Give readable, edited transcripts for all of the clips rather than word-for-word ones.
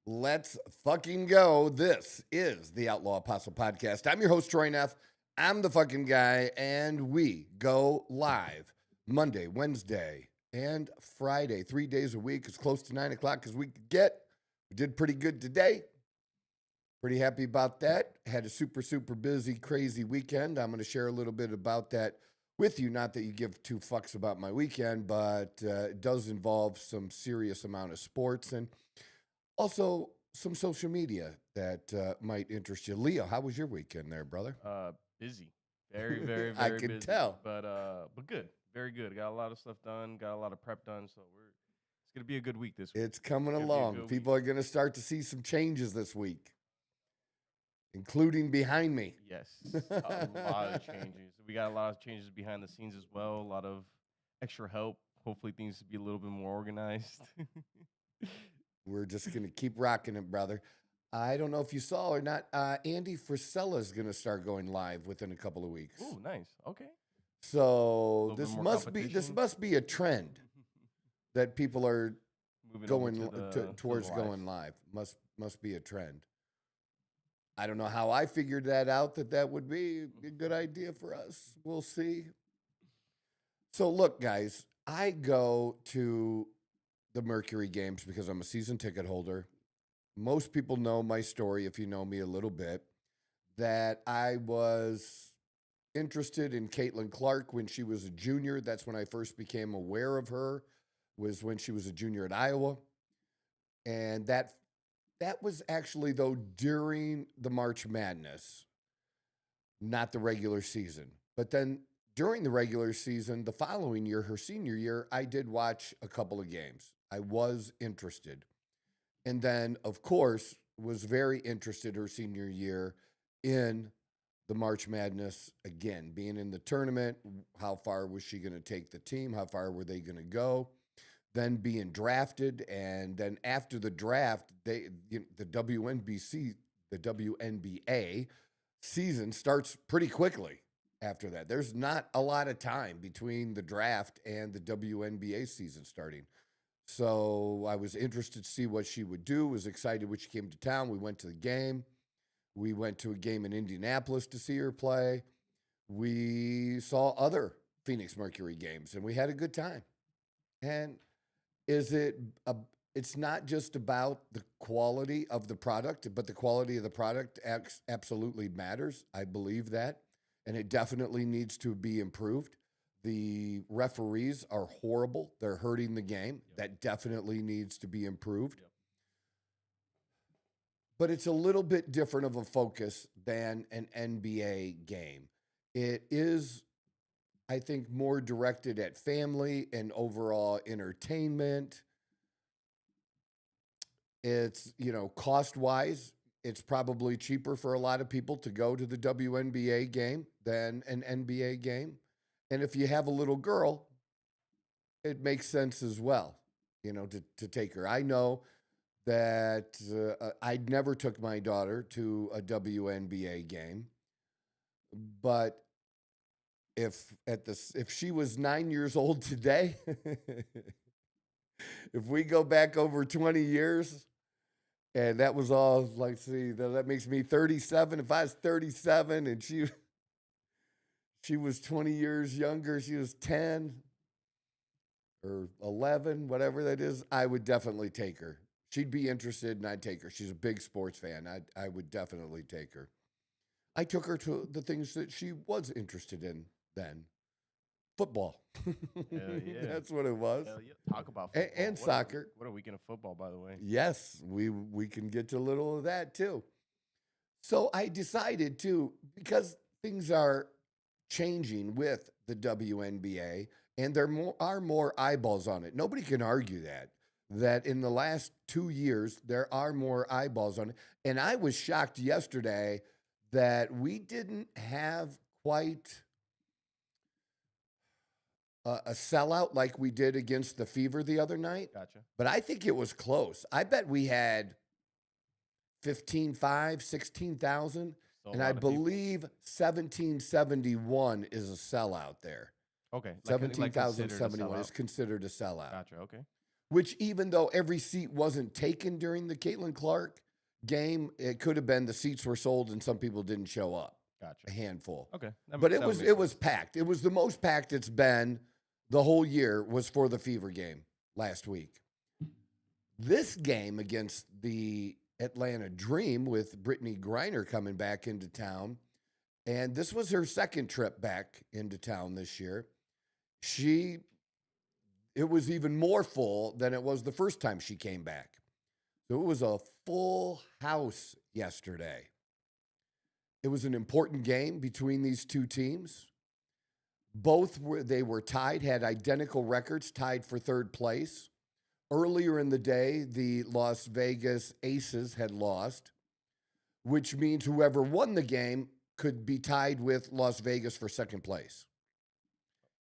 Let's fucking go. This is the Outlaw Apostle Podcast. I'm your host, Troy Neff. I'm the fucking guy, and we go live Monday, Wednesday, and Friday, 3 days a week, as close to 9 o'clock as we could get. We did pretty good today. Pretty happy about that. Had a super busy, crazy weekend. I'm going to share a little bit about that with you. Not that you give two fucks about my weekend, but it does involve some serious amount of sports and also some social media that might interest you. Leo, how was your weekend there, brother? Busy. Very I very can busy. tell. But good. Very good. Got a lot of stuff done. Got a lot of prep done. So it's gonna be a good week this week. It's coming It's gonna be a along. good People are going to start to see some changes this week, including behind me. Yes, a lot of changes. We got a lot of changes behind the scenes as well. A lot of extra help. Hopefully things will be a little bit more organized. We're just going to keep rocking it, brother. I don't know if you saw or not. Andy Frisella is going to start going live within a couple of weeks. Ooh, nice. Okay. So Little bit this more must competition. be a trend that people are Moving over going to the towards live. going live. Must be a trend. I don't know how I figured that out. That would be a good idea for us. We'll see. So look, guys, I go to the Mercury games because I'm a season ticket holder. Most people know my story, if you know me a little bit, that I was interested in Caitlin Clark when she was a junior. That's when I first became aware of her, was when she was a junior at Iowa. And that was actually, though, during the March Madness, not the regular season. But then during the regular season, the following year, her senior year, I did watch a couple of games. I was interested. And then, of course, was very interested her senior year in the March Madness again, being in the tournament. How far was she going to take the team? How far were they going to go? Then being drafted, and then after the draft, the WNBA season starts pretty quickly after that. There's not a lot of time between the draft and the WNBA season starting. So I was interested to see what she would do, was excited when she came to town. We went to the game. We went to a game in Indianapolis to see her play. We saw other Phoenix Mercury games, and we had a good time. And it's not just about the quality of the product, but the quality of the product absolutely matters. I believe that, and it definitely needs to be improved. The referees are horrible. They're hurting the game. Yep. That definitely needs to be improved. Yep. But it's a little bit different of a focus than an NBA game. It is, I think, more directed at family and overall entertainment. It's, cost-wise, it's probably cheaper for a lot of people to go to the WNBA game than an NBA game. And if you have a little girl, it makes sense as well, to take her. I know that I never took my daughter to a WNBA game, but if she was 9 years old today, if we go back over 20 years, and that was all, like, see, that makes me 37. If I was 37 and she was 20 years younger, she was 10 or 11, whatever that is, I would definitely take her. She'd be interested, and I'd take her. She's a big sports fan. I would definitely take her. I took her to the things that she was interested in then. Football. Hell yeah. That's what it was. Hell yeah. Talk about football. And soccer. What a weekend of football, by the way. Yes, we can get to a little of that too. So I decided to, because things are changing with the WNBA, and there are more eyeballs on it. Nobody can argue that in the last 2 years, there are more eyeballs on it. And I was shocked yesterday that we didn't have quite a sellout like we did against the Fever the other night. Gotcha. But I think it was close. I bet we had 15,500, 16,000. So And I believe 1771 is a sellout there. okay, 17,071 is considered a sellout. Gotcha. Okay. which even though every seat wasn't taken during the Caitlin Clark game, it could have been the seats were sold and some people didn't show up. Gotcha. A handful. Okay. But it was packed. It was the most packed it's been the whole year was for the Fever game last week. This game against the Atlanta Dream with Brittany Griner coming back into town, and this was her second trip back into town this year. It was even more full than it was the first time she came back. So it was a full house yesterday. It was an important game between these two teams. They were tied, had identical records, tied for third place. Earlier in the day, the Las Vegas Aces had lost, which means whoever won the game could be tied with Las Vegas for second place.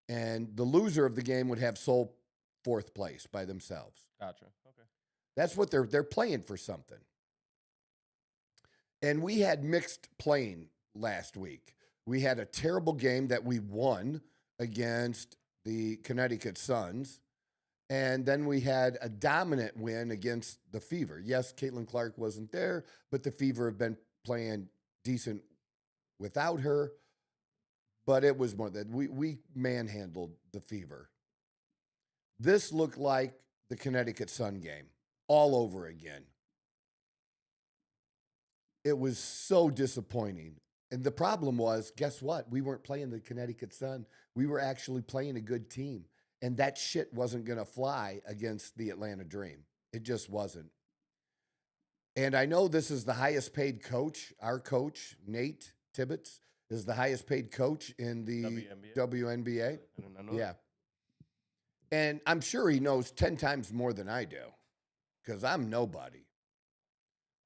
And the loser of the game would have sole fourth place by themselves. Gotcha. Okay. That's what they're playing for something. And we had mixed playing last week. We had a terrible game that we won against the Connecticut Suns. And then we had a dominant win against the Fever. Yes, Caitlin Clark wasn't there, but the Fever have been playing decent without her. But it was more that we manhandled the Fever. This looked like the Connecticut Sun game all over again. It was so disappointing. And the problem was, guess what? We weren't playing the Connecticut Sun. We were actually playing a good team. And that shit wasn't going to fly against the Atlanta Dream. It just wasn't. And I know this is the highest paid coach. Our coach, Nate Tibbetts, is the highest paid coach in the WNBA. I know. Yeah. And I'm sure he knows 10 times more than I do because I'm nobody.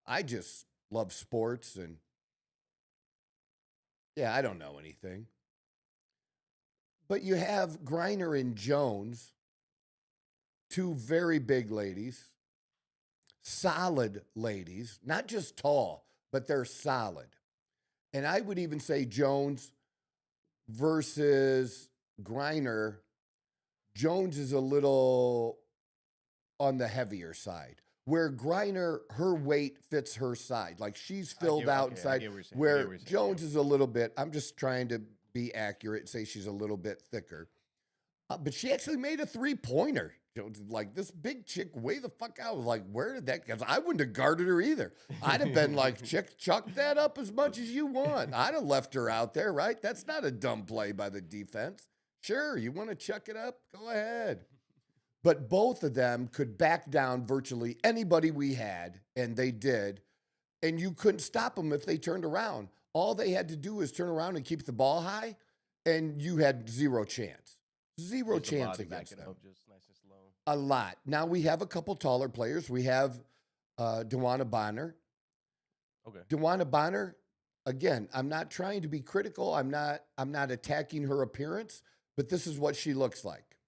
I just love sports and, yeah, I don't know anything. But you have Griner and Jones, two very big ladies, solid ladies, not just tall, but they're solid. And I would even say Jones versus Griner, Jones is a little on the heavier side, where Griner, her weight fits her side. Like she's filled out inside, where Jones is a little bit, I'm just trying to be accurate, say she's a little bit thicker. But she actually made a three-pointer. Jones, like, this big chick, way the fuck out. I was like, where did that, because I wouldn't have guarded her either. I'd have been like, chuck that up as much as you want. I'd have left her out there, right? That's not a dumb play by the defense. Sure, you want to chuck it up? Go ahead. But both of them could back down virtually anybody we had, and they did. And you couldn't stop them if they turned around. All they had to do was turn around and keep the ball high, and you had zero chance. Zero chance against them. Just nice and slow. A lot. Now we have a couple taller players. We have DeWanna Bonner. Okay. DeWanna Bonner, again, I'm not trying to be critical. I'm not attacking her appearance, but this is what she looks like.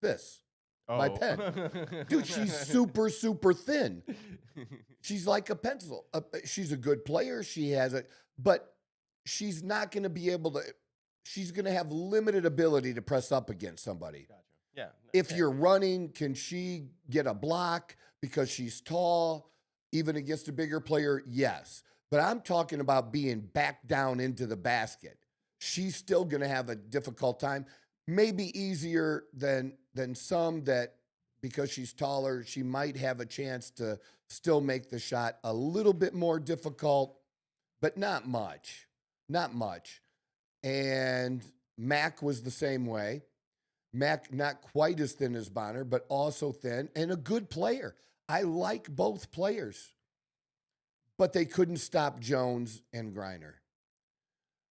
This. My pen. Dude, she's super, super thin. She's like a pencil. She's a good player. But she's not going to be able to, she's going to have limited ability to press up against somebody. Gotcha. Yeah. If you're running, can she get a block because she's tall, even against a bigger player? Yes. But I'm talking about being back down into the basket. She's still going to have a difficult time. Maybe easier than some that, because she's taller, she might have a chance to still make the shot a little bit more difficult, but not much. Not much. And Mac was the same way. Mac, not quite as thin as Bonner, but also thin and a good player. I like both players. But they couldn't stop Jones and Griner.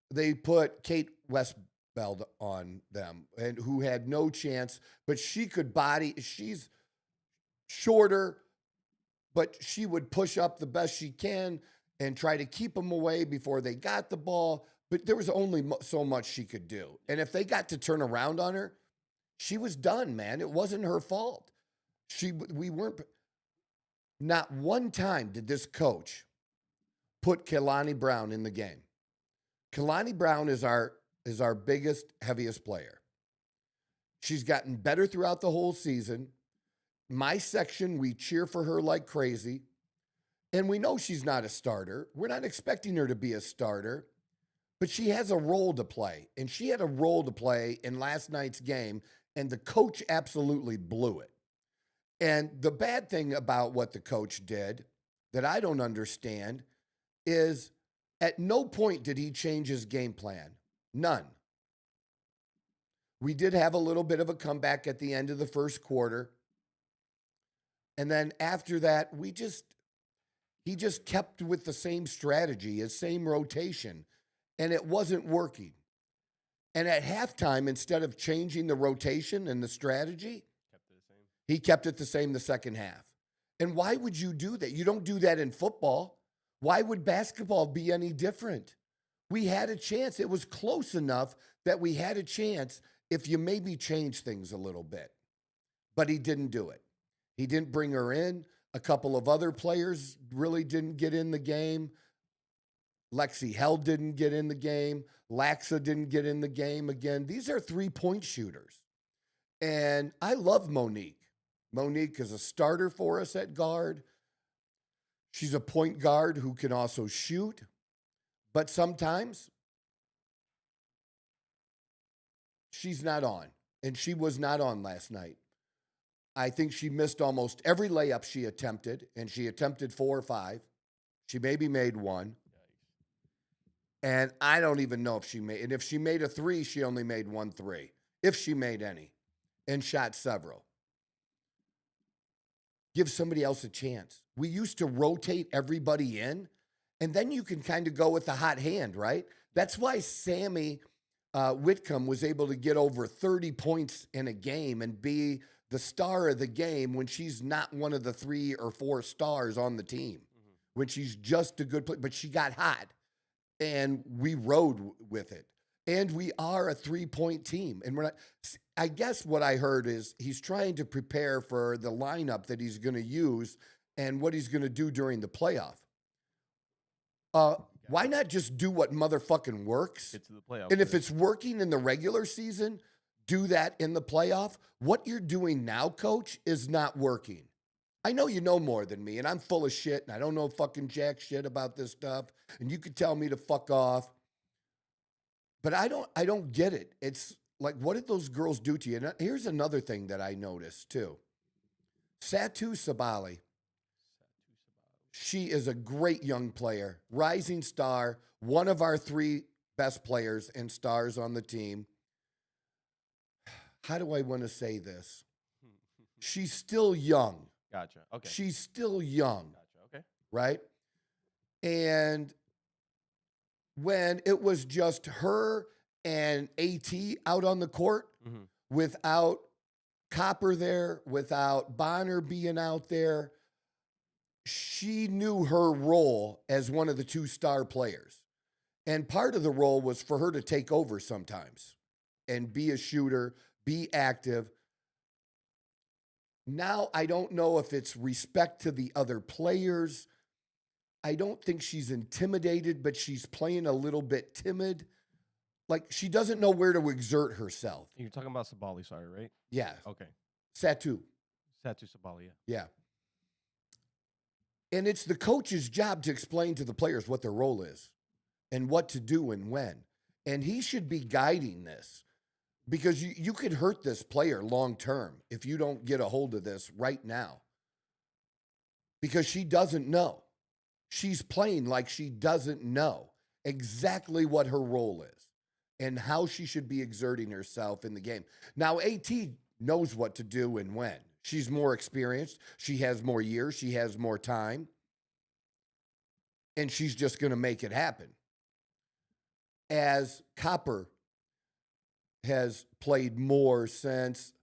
They put Kate Westbeld on them, and who had no chance, but she could body. She's shorter, but she would push up the best she can and try to keep them away before they got the ball. But there was only so much she could do. And if they got to turn around on her, she was done, man. It wasn't her fault. We weren't. Not one time did this coach put Kelani Brown in the game. Kelani Brown is our biggest, heaviest player. She's gotten better throughout the whole season. my section, we cheer for her like crazy. And we know she's not a starter. We're not expecting her to be a starter, but she has a role to play. And she had a role to play in last night's game, and the coach absolutely blew it. And the bad thing about what the coach did that I don't understand is at no point did he change his game plan. None. We did have a little bit of a comeback at the end of the first quarter. And then after that, he just kept with the same strategy, his same rotation, and it wasn't working. And at halftime, instead of changing the rotation and the strategy, he kept it the same the second half. And why would you do that? You don't do that in football. Why would basketball be any different? We had a chance. It was close enough that we had a chance if you maybe change things a little bit. But he didn't do it. He didn't bring her in. A couple of other players really didn't get in the game. Lexi Hell didn't get in the game. Laxa didn't get in the game again. These are three-point shooters. And I love Monique. Monique is a starter for us at guard. She's a point guard who can also shoot. But sometimes she's not on. And she was not on last night. I think she missed almost every layup she attempted, and she attempted 4 or 5. She maybe made 1. And I don't even know if she made, and if she made a 3, she only made 1 3, if she made any, and shot several. Give somebody else a chance. We used to rotate everybody in, and then you can kind of go with the hot hand, right? That's why Sammy Whitcomb was able to get over 30 points in a game and be the star of the game when she's not one of the 3 or 4 stars on the team, when she's just a good player. But she got hot, and we rode with it. And we are a 3-point team. And we're not. I guess what I heard is he's trying to prepare for the lineup that he's going to use and what he's going to do during the playoff. Why not just do what motherfucking works? Get to the playoffs. And if it's working in the regular season, do that in the playoff. What you're doing now, coach, is not working. I know you know more than me, and I'm full of shit, and I don't know fucking jack shit about this stuff, and you could tell me to fuck off. But I don't get it. It's like, what did those girls do to you? And here's another thing that I noticed, too. Satu Sabali. She is a great young player, rising star, one of our 3 best players and stars on the team. How do I want to say this? She's still young. Gotcha. Okay. She's still young. Gotcha. Okay. Right? And when it was just her and AT out on the court without Copper there, without Bonner being out there, she knew her role as one of the 2 star players. And part of the role was for her to take over sometimes and be a shooter, be active. Now, I don't know if it's respect to the other players. I don't think she's intimidated, but she's playing a little bit timid. Like, she doesn't know where to exert herself. You're talking about Sabali, sorry, right? Yeah. Okay. Satu Sabali, yeah. Yeah. And it's the coach's job to explain to the players what their role is and what to do and when. And he should be guiding this, because you could hurt this player long term if you don't get a hold of this right now, because she doesn't know. She's playing like she doesn't know exactly what her role is and how she should be exerting herself in the game. Now, AT knows what to do and when. She's more experienced. She has more years. She has more time. And she's just going to make it happen. As Copper has played more since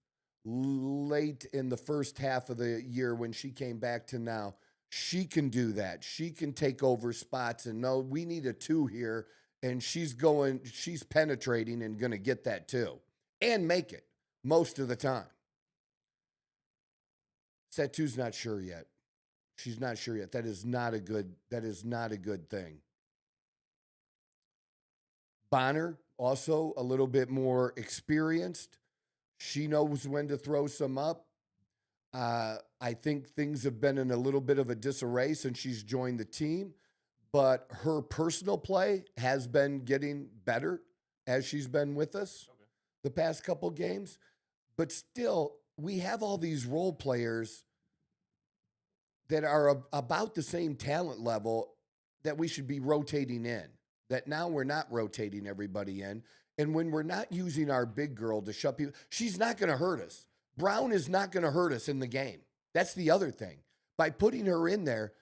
late in the first half of the year when she came back to now, she can do that. She can take over spots and know we need a 2 here, and she's penetrating and going to get that too and make it most of the time. Satu's not sure yet. She's not sure yet. That is not a good thing. Bonner, also a little bit more experienced. She knows when to throw some up. I think things have been in a little bit of a disarray since she's joined the team, but her personal play has been getting better as she's been with us the past couple games. But still, we have all these role players that are about the same talent level that we should be rotating in, that now we're not rotating everybody in. And when we're not using our big girl to shut people, she's not going to hurt us. Brown is not going to hurt us in the game. That's the other thing. By putting her in there,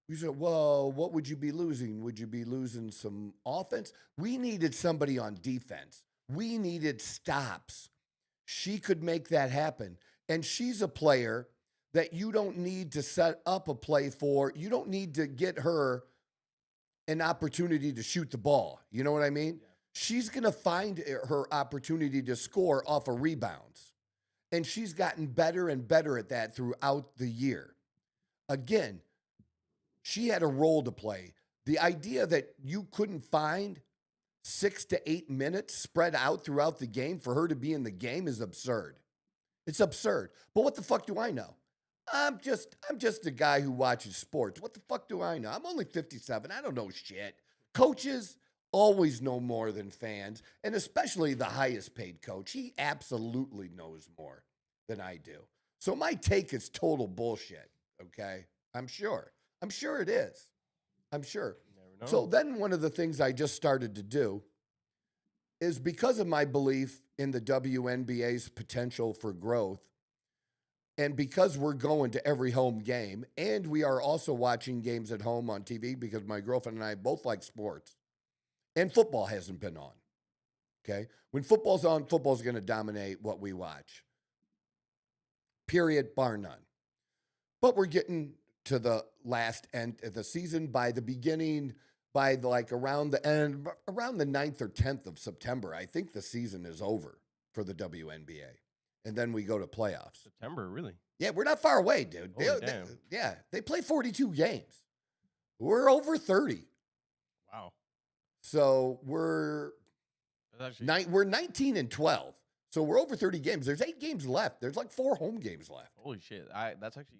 we said, well, what would you be losing? Would you be losing some offense? We needed somebody on defense. We needed stops. She could make that happen. And she's a player that you don't need to set up a play for. You don't need to get her an opportunity to shoot the ball. You know what I mean? Yeah. She's going to find her opportunity to score off of rebounds. And she's gotten better and better at that throughout the year. Again, she had a role to play. The idea that you couldn't find 6 to 8 minutes spread out throughout the game for her to be in the game is absurd. It's absurd. But what the fuck do I know? I'm just a guy who watches sports. What the fuck do I know? I'm only 57. I don't know shit. Coaches always know more than fans, and especially the highest paid coach. He absolutely knows more than I do. So my take is total bullshit, okay? I'm sure it is. I'm sure. So then one of the things I just started to do is, because of my belief in the WNBA's potential for growth, and because we're going to every home game, and we are also watching games at home on TV because my girlfriend and I both like sports, and football hasn't been on, okay? When football's on, football's going to dominate what we watch. Period, bar none. But we're getting to the last end of the season. By the beginning, by around the 9th or 10th of September, I think the season is over for the WNBA. And then we go to playoffs. September, really? Yeah, we're not far away, dude. They play 42 games. We're over 30. Wow. So we're 19 and 12. So we're over 30 games. There's 8 games left. There's like 4 home games left. Holy shit. That's actually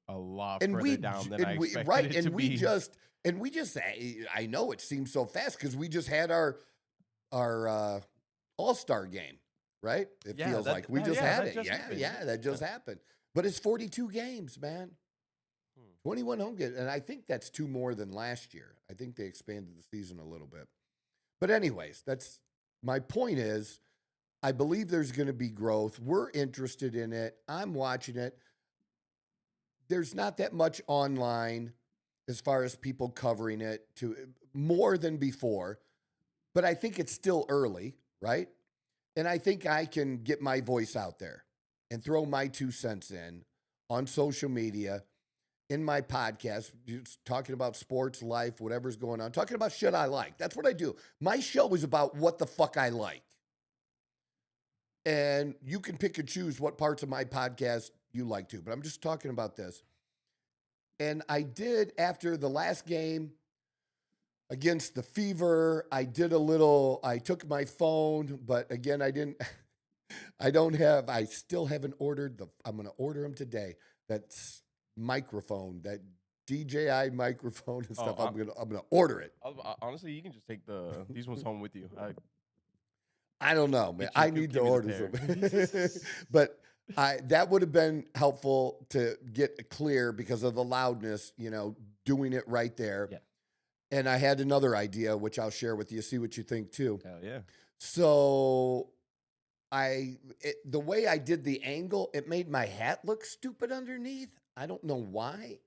a lot further down than I expected it to be. We just, I know it seems so fast because we just had our All-Star game, right? It feels like we just had it. That just happened. But it's 42 games, man. 21 home games. And I think that's 2 more than last year. I think they expanded the season a little bit. But anyways, that's my point is, I believe there's going to be growth. We're interested in it. I'm watching it. There's not that much online as far as people covering it to more than before, but I think it's still early, right? And I think I can get my voice out there and throw my 2 cents in on social media, in my podcast, just talking about sports, life, whatever's going on, talking about shit I like. That's what I do. My show is about what the fuck I like. And you can pick and choose what parts of my podcast you like to, but I'm just talking about this. And I did, after the last game against the Fever, I took my phone, but again, I still haven't ordered I'm going to order them today. That's microphone, that DJI microphone and stuff. I'm going to order it. Honestly, you can just take these ones home with you. I don't know, man. I need to order some. But that would have been helpful to get clear because of the loudness, doing it right there. Yeah. And I had another idea, which I'll share with you, see what you think too. Hell yeah. So the way I did the angle, it made my hat look stupid underneath. I don't know why.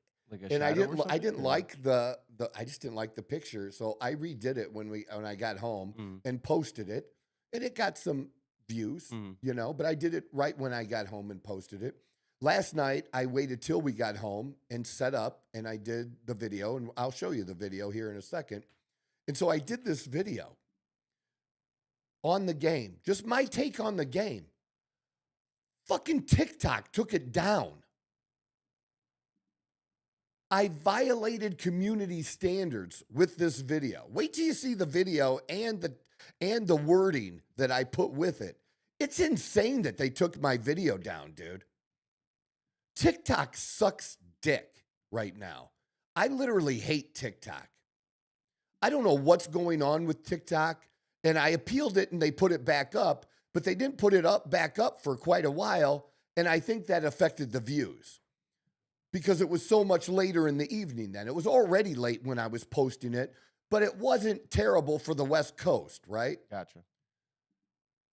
And I didn't like the I just didn't like the picture. So I redid it when I got home and posted it. And it got some views, but I did it right when I got home and posted it. Last night, I waited till we got home and set up, and I did the video, and I'll show you the video here in a second. And so I did this video on the game, just my take on the game. Fucking TikTok took it down. I violated community standards with this video. Wait till you see the video and the wording that I put with it. It's insane that they took my video down, dude. TikTok sucks dick right now. I literally hate TikTok. I don't know what's going on with TikTok, and I appealed it and they put it back up, but they didn't put it back up for quite a while, and I think that affected the views because it was so much later in the evening then. It was already late when I was posting it, but it wasn't terrible for the West Coast, right? Gotcha.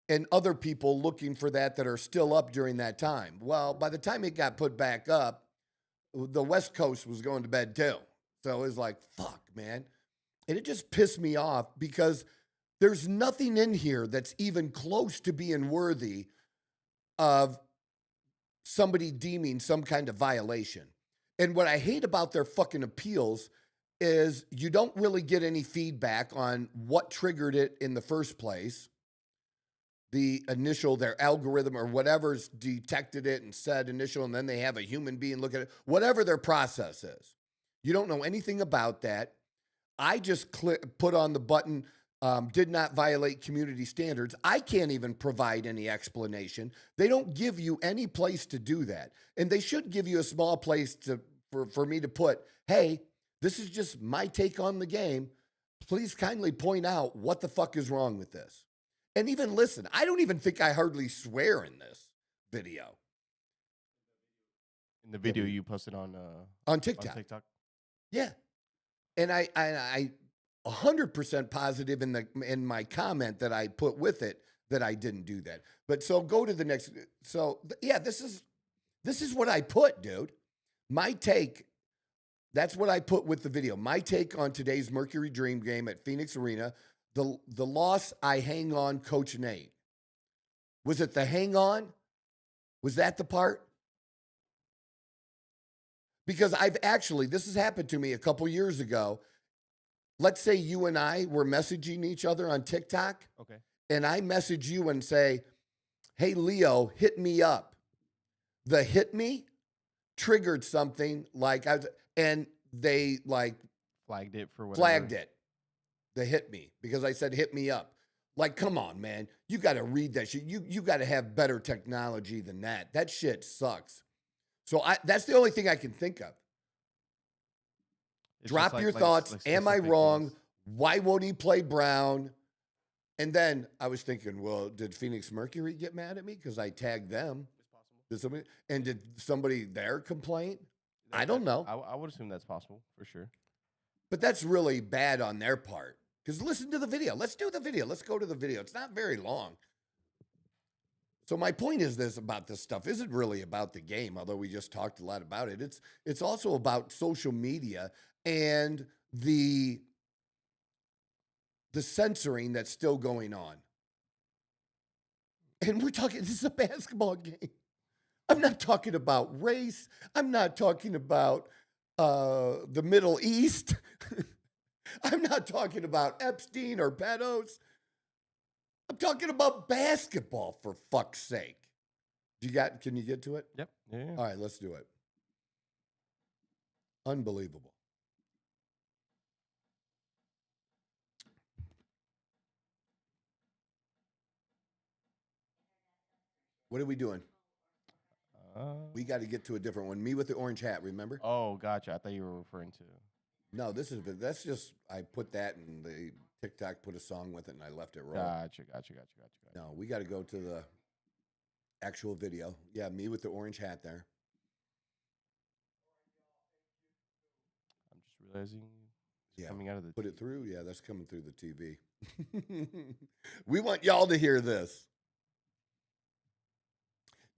And other people looking for that are still up during that time. Well, by the time it got put back up, the West Coast was going to bed too. So it was like, fuck, man. And it just pissed me off because there's nothing in here that's even close to being worthy of somebody deeming some kind of violation. And what I hate about their fucking appeals is you don't really get any feedback on what triggered it in the first place. Their algorithm or whatever's detected it and said initial, and then they have a human being look at it, whatever their process is. You don't know anything about that. I just put on the button, did not violate community standards. I can't even provide any explanation. They don't give you any place to do that. And they should give you a small place for me to put, hey, this is just my take on the game. Please kindly point out what the fuck is wrong with this. And even listen, I don't even think I hardly swear in this video. In the video you posted on TikTok. On TikTok. Yeah. And I 100% positive in my comment that I put with it that I didn't do that. But so go to the next. So yeah, this is what I put, dude. My take. That's what I put with the video. My take on today's Mercury Dream game at Phoenix Arena. The loss, I hang on, Coach Nate. Was it the hang on? Was that the part? Because this has happened to me a couple years ago. Let's say you and I were messaging each other on TikTok. Okay. And I message you and say, hey, Leo, hit me up. The hit me triggered something and they flagged it for whatever. Flagged it. They hit me because I said, hit me up. Like, come on, man. You got to read that shit. You got to have better technology than that. That shit sucks. So that's the only thing I can think of. It's Drop your thoughts. Am I wrong? Why won't he play Brown? And then I was thinking, well, did Phoenix Mercury get mad at me because I tagged them? It's possible. Did somebody there complain? I don't know. I would assume that's possible for sure. But that's really bad on their part. Because listen to the video. Let's do the video. Let's go to the video. It's not very long. So my point is this about this stuff isn't really about the game, although we just talked a lot about it. It's also about social media and the censoring that's still going on. And we're talking, this is a basketball game. I'm not talking about race. I'm not talking about the Middle East. I'm not talking about Epstein or pedos. I'm talking about basketball, for fuck's sake. Can you get to it? Yep. Yeah. All right, let's do it. Unbelievable. What are we doing? We got to get to a different one. Me with the orange hat, remember? Oh, gotcha. I thought you were referring to. No, that's just, I put that and the TikTok put a song with it and I left it roll. Gotcha. No, we got to go to the actual video. Yeah, me with the orange hat there. I'm just realizing it's coming out of the Put it through? Yeah, that's coming through the TV. We want y'all to hear this.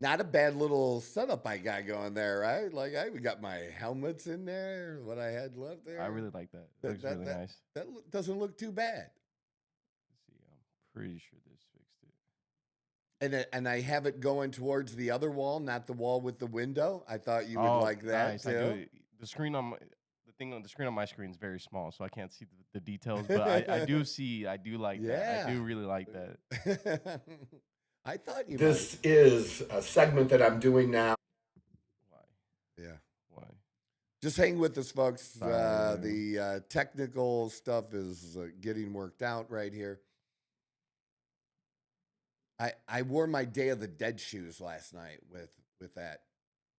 Not a bad little setup I got going there, right? Like we got my helmets in there, what I had left there. I really like that. It looks really nice. That doesn't look too bad. Let's see, I'm pretty sure this fixed it. And I have it going towards the other wall, not the wall with the window. I thought you would like that nice. too. The screen on the screen on my screen is very small, so I can't see the details. But I do like that. I do really like that. I thought you. This is a segment that I'm doing now. Why? Yeah. Why? Just hang with us, folks. The technical stuff is getting worked out right here. I wore my Day of the Dead shoes last night with that.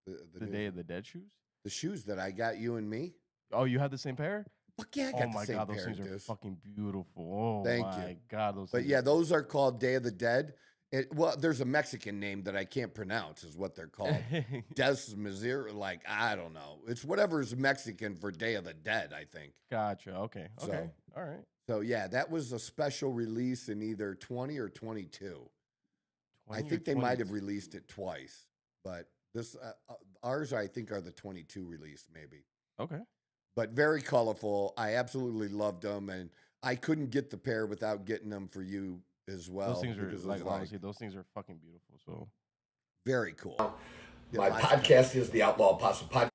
The Day of the Dead shoes? The shoes that I got you and me. Oh, you have the same pair? Fuck yeah, I got Oh the my same God, those pair, things are dude. fucking beautiful. Oh Thank my you. God, those But things yeah, are those are called Day of the Dead. Well, there's a Mexican name that I can't pronounce, is what they're called. Des Misir, like, I don't know. It's whatever's Mexican for Day of the Dead, I think. Gotcha. Okay. So- Okay. All right. So yeah, that was a special release in either 20 or 22. I 20 or think they might have 22. released it twice, but this ours I think are the 22 release maybe. Okay. But very colorful. I absolutely loved them, and I couldn't get the pair without getting them for you as well. Those things are because it like was honestly, those things are fucking beautiful. So very cool. Yeah, My lots of podcast is the Outlaw Apostle Podcast.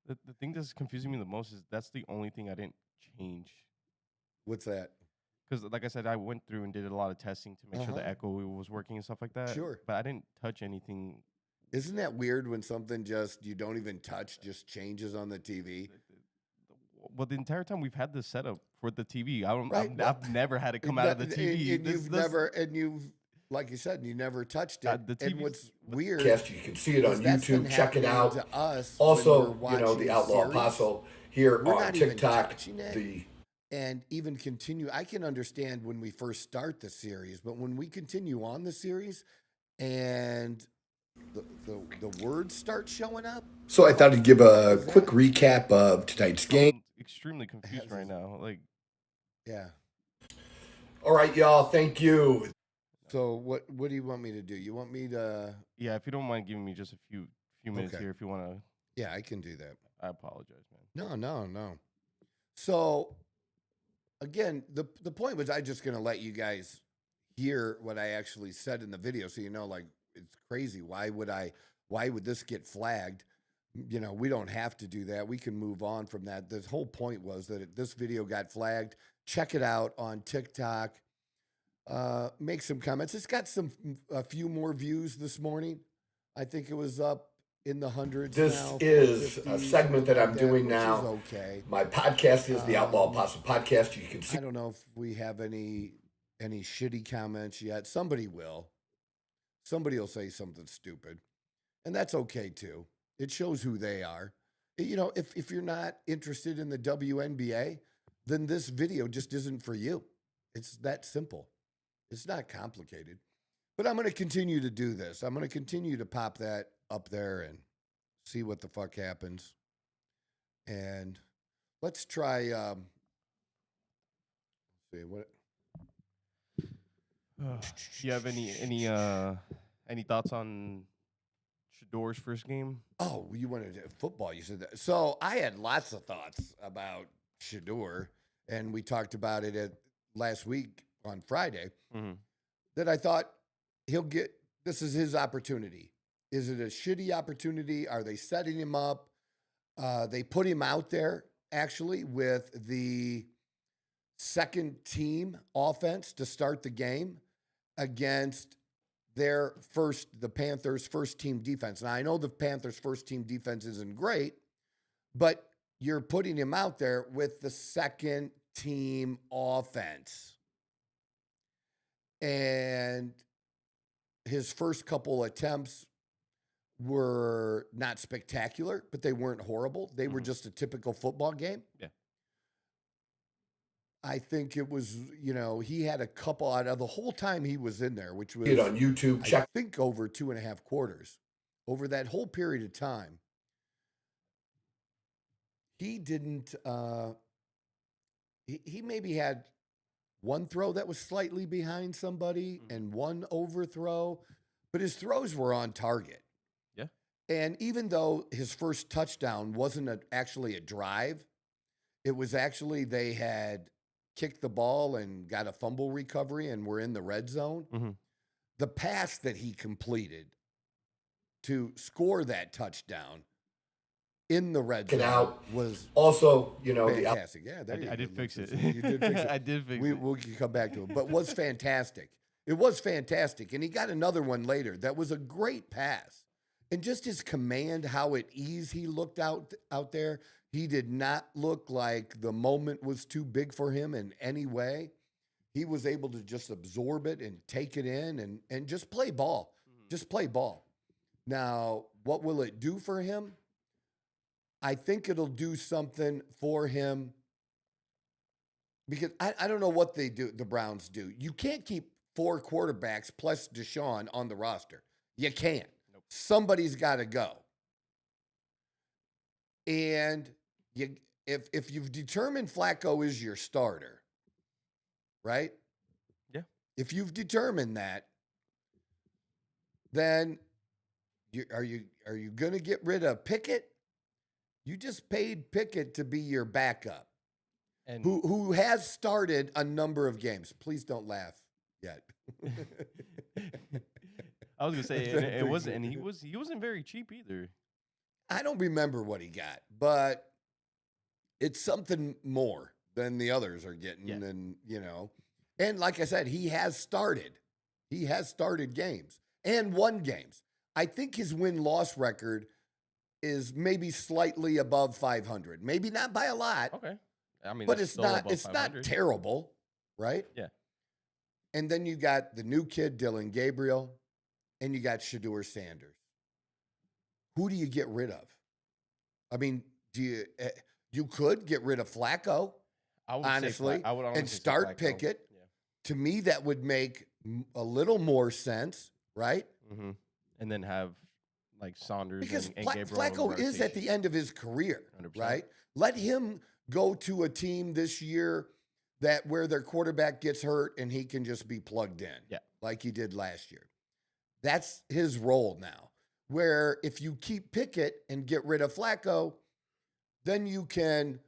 the thing that's confusing me the most is that's the only thing I didn't change. What's that? Because, like I said, I went through and did a lot of testing to make sure the Uh-huh. echo was working and stuff like that. Sure. But I didn't touch anything. Isn't that weird when something just you don't even touch just changes on the TV? Well, the entire time we've had this setup for the TV, Right, I've never had it come out of the TV. And you've like you said, you never touched it. the And TV's what's weird Podcast. You can see it on is that's been YouTube. Check it happening out. to us when Also, we're you know, watching the Outlaw series. Apostle here We're on not even TikTok. touching it. The And even continue. I can understand when we first start the series, but when we continue on the series and the words start showing up, So I thought I'd give a quick recap of tonight's game. I'm extremely confused right now. Like, yeah. All right, y'all. Thank you. So what do you want me to do? You want me to? yeah, if you don't mind giving me just a few minutes Okay. here, if you want to, Yeah, I can do that. I apologize, man. No. So again, the point was I just gonna let you guys hear what I actually said in the video, so you know, like it's crazy. Why would this get flagged? You know, we don't have to do that. We can move on from that. The whole point was that this video got flagged. Check it out on TikTok. Make some comments. It's got a few more views this morning. I think it was up in the hundreds. This now, is 450, a segment that something I'm like doing which is now. okay. My podcast is the Outlaw Apostle Podcast. You can see I don't know if we have any shitty comments yet. Somebody will. Somebody will say something stupid, and that's okay too. It shows who they are. You know, if you're not interested in the WNBA, then this video just isn't for you. It's that simple. It's not complicated. But I'm going to continue to do this. I'm going to continue to pop that up there and see what the fuck happens. And let's try. See what. Do you have any thoughts on Shador's first game? Oh, you wanted football. You said that. So I had lots of thoughts about Shador, and we talked about it last week on Friday. Mm-hmm. That I thought he'll get. This is his opportunity. Is it a shitty opportunity? Are they setting him up? They put him out there actually with the second team offense to start the game against the Panthers' first team defense. Now I know the Panthers' first team defense isn't great, but you're putting him out there with the second team offense. And his first couple attempts were not spectacular, but they weren't horrible. They were just a typical football game. Yeah. I think it was, he had a couple out of the whole time he was in there, which was it on YouTube. I Check. think over 2.5 quarters. Over that whole period of time, he didn't. He maybe had one throw that was slightly behind somebody and one overthrow, but his throws were on target. Yeah. And even though his first touchdown wasn't actually a drive, it was actually they had kicked the ball and got a fumble recovery and were in the red zone. Mm-hmm. The pass that he completed to score that touchdown in the red Get zone out. was also, the fantastic. Yeah, there you I go. did fix it. You did fix it. I did fix it. We can come back to it, but was fantastic. It was fantastic, and he got another one later. That was a great pass, and just his command, how at ease he looked out there. He did not look like the moment was too big for him in any way. He was able to just absorb it and take it in and just play ball. Just play ball. Now, what will it do for him? I think it'll do something for him because I don't know what they do, the Browns do. You can't keep 4 quarterbacks plus Deshaun on the roster. You can't. Nope. Somebody's got to go. And if you've determined Flacco is your starter, right? Yeah. If you've determined that, then are you going to get rid of Pickett? You just paid Pickett to be your backup, And who has started a number of games. Please don't laugh yet. I was gonna say it wasn't, and he wasn't very cheap either. I don't remember what he got, but it's something more than the others are getting. Yeah. And, and like I said, he has started. He has started games and won games. I think his win-loss record is maybe slightly above 500. Maybe not by a lot, Okay, I mean, but that's it's still not above it's not 500. terrible, right? Yeah. And then you got the new kid, Dylan Gabriel, and you got Shedeur Sanders. Who do you get rid of? I mean, you could get rid of Flacco, I would honestly, I would honestly and say start Flacco. Pickett. Yeah. To me, that would make a little more sense, right? Mm-hmm. And then have like Saunders Because and Gabriel in Flacco is at rotation. the end of his career, 100%. right? Let him go to a team this year where their quarterback gets hurt and he can just be plugged in, Yeah. like he did last year. That's his role now. Where if you keep Pickett and get rid of Flacco, then you can,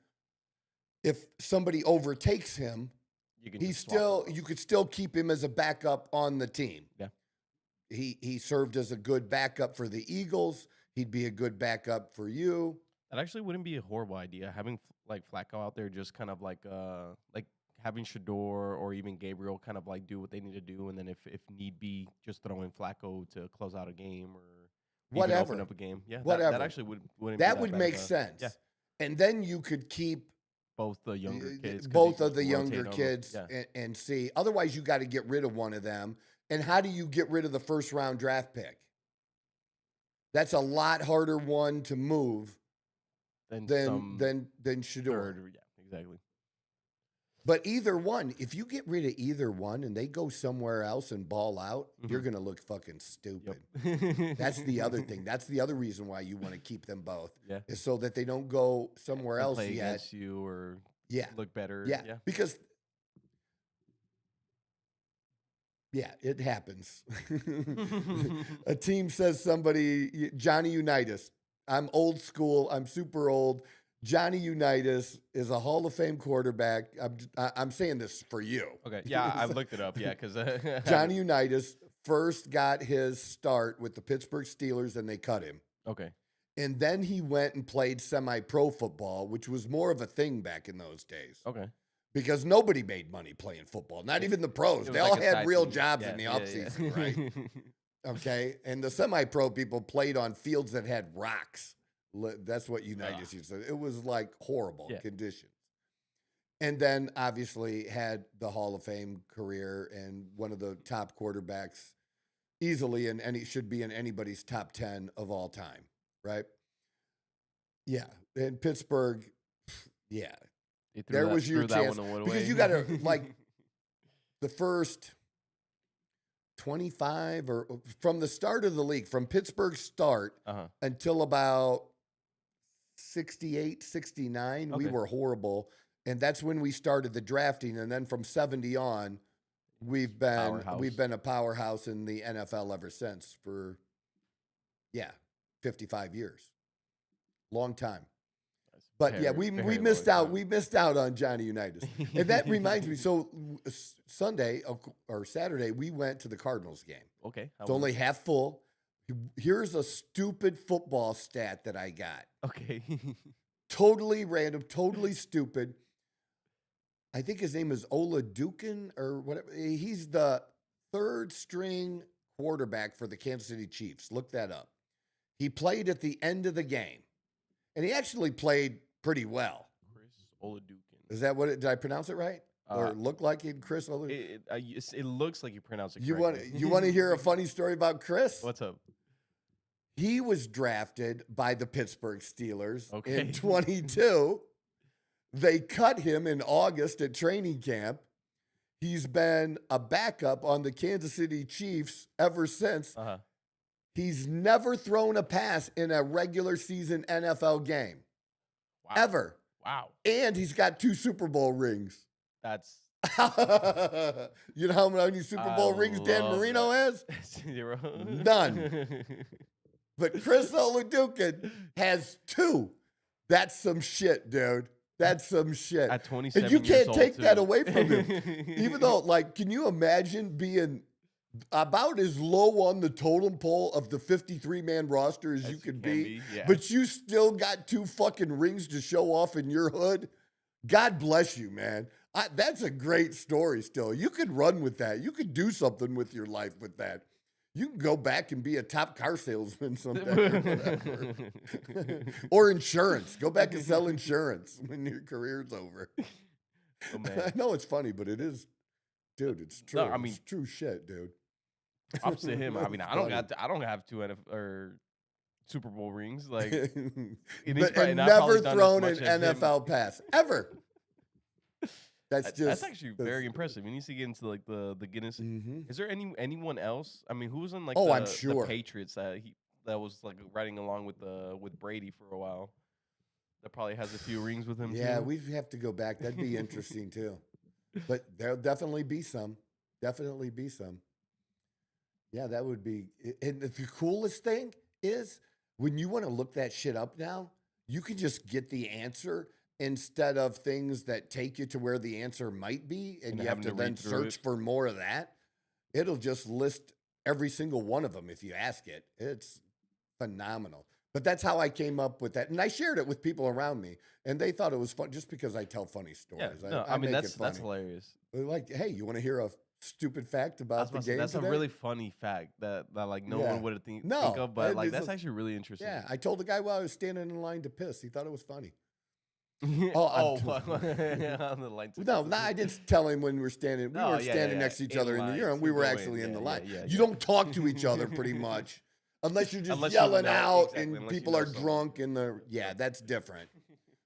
if somebody overtakes him, You can he's just swap still, you could still keep him as a backup on the team. Yeah. He served as a good backup for the Eagles. He'd be a good backup for you. That actually wouldn't be a horrible idea. Having like Flacco out there, just kind of like having Shedeur or even Gabriel kind of like do what they need to do, and then if need be, just throw in Flacco to close out a game or even Whatever. open up a game. Yeah, Whatever. That actually wouldn't. That be would bad make of a- sense. Yeah, And then you could keep both the younger kids. 'cause you both can of the just rotate younger them. kids Yeah. and see. Otherwise, you got to get rid of one of them. And how do you get rid of the first round draft pick? That's a lot harder one to move Then than Shedeur. third. Yeah, exactly. But either one, if you get rid of either one and they go somewhere else and ball out, you're going to look fucking stupid. Yep. That's the other thing. That's the other reason why you want to keep them both. Yeah. Is so that they don't go somewhere And else play yet. against you or Yeah. look better. Yeah. Yeah. Because it happens. A team says somebody, Johnny Unitas. I'm old school. I'm super old. Johnny Unitas is a Hall of Fame quarterback. I'm saying this for you. Okay. Yeah, I've looked it up. Yeah, because Johnny Unitas first got his start with the Pittsburgh Steelers and they cut him. Okay. And then he went and played semi-pro football, which was more of a thing back in those days. Okay. Because nobody made money playing football, not even the pros. It They was all like a had side real team. jobs Yeah, in the yeah, offseason, right? yeah. Okay. And the semi-pro people played on fields that had rocks. That's what Unitas used to. It was like horrible conditions. And then obviously had the Hall of Fame career and one of the top quarterbacks easily should be in anybody's top 10 of all time, right? Yeah. In Pittsburgh, yeah. There was your chance. Because you got to, like, the first 25 or from the start of the league, from Pittsburgh's start until about 68, 69, we were horrible. And that's when we started the drafting. And then from 70 on, we've been a powerhouse in the NFL ever since for, 55 years. Long time. But we missed out. We missed out on Johnny Unitas. And that reminds me. So Sunday or Saturday, we went to the Cardinals game. Okay. It's only half full. Here's a stupid football stat that I got. Okay. Totally random, totally stupid. I think his name is Ola Dukin or whatever. He's the third string quarterback for the Kansas City Chiefs. Look that up. He played at the end of the game. And he actually played pretty well. Chris Oladukin. Is that what did I pronounce it right? or look like it, Chris? It looks like you pronounce it You correctly. want to hear a funny story about Chris? What's up? He was drafted by the Pittsburgh Steelers Okay. in 22. They cut him in August at training camp. He's been a backup on the Kansas City Chiefs ever since. Uh-huh. He's never thrown a pass in a regular season NFL game. Wow. Ever. Wow. And he's got 2 Super Bowl rings. That's You know how many Super Bowl rings Dan Marino has? 0. None. But Chris Oladukin has 2. That's some shit, dude. That's some shit. At 27 And you years can't old, take that too. away from him. Even though, like, can you imagine being about as low on the totem pole of the 53-man roster as you could be, yeah. but you still got 2 fucking rings to show off in your hood? God bless you, man. That's a great story still. You could run with that. You could do something with your life with that. You can go back and be a top car salesman someday or whatever. Or insurance. Go back and sell insurance when your career's over. Oh, man. I know it's funny, but it is, dude, it's true. No, I mean, it's true shit, dude. Props to him. I mean, I don't have 2 or Super Bowl rings. Like, and I've probably never done as thrown much an as him. NFL pass ever. That's actually very impressive. He needs to get into like the Guinness. Mhm. Is there anyone else? I mean, who was in like Oh, I'm the sure. Patriots that was like riding along with Brady for a while? That probably has a few rings with him. Yeah, too. we have to go back. That'd be interesting too. But there'll definitely be some. Definitely be some. Yeah, that would be. And the coolest thing is when you want to look that shit up now, you can just get the answer instead of things that take you to where the answer might be, and you have to then search for more of that. It'll just list every single one of them if you ask it. It's phenomenal. But that's how I came up with that. And I shared it with people around me, and they thought it was fun just because I tell funny stories. Yeah, no, I mean, that's hilarious. They're like, hey, you want to hear a stupid fact about the game That's today? a really funny fact that like no Yeah. one would think No, of, but like it's that's actually really interesting. Yeah, I told the guy while I was standing in line to piss. He thought it was funny. On the line. No, I didn't tell him when we were standing. We weren't standing next to each other in the urinal. We were actually in the line. You don't talk to each other pretty much unless you're just yelling out and people are drunk and that's different.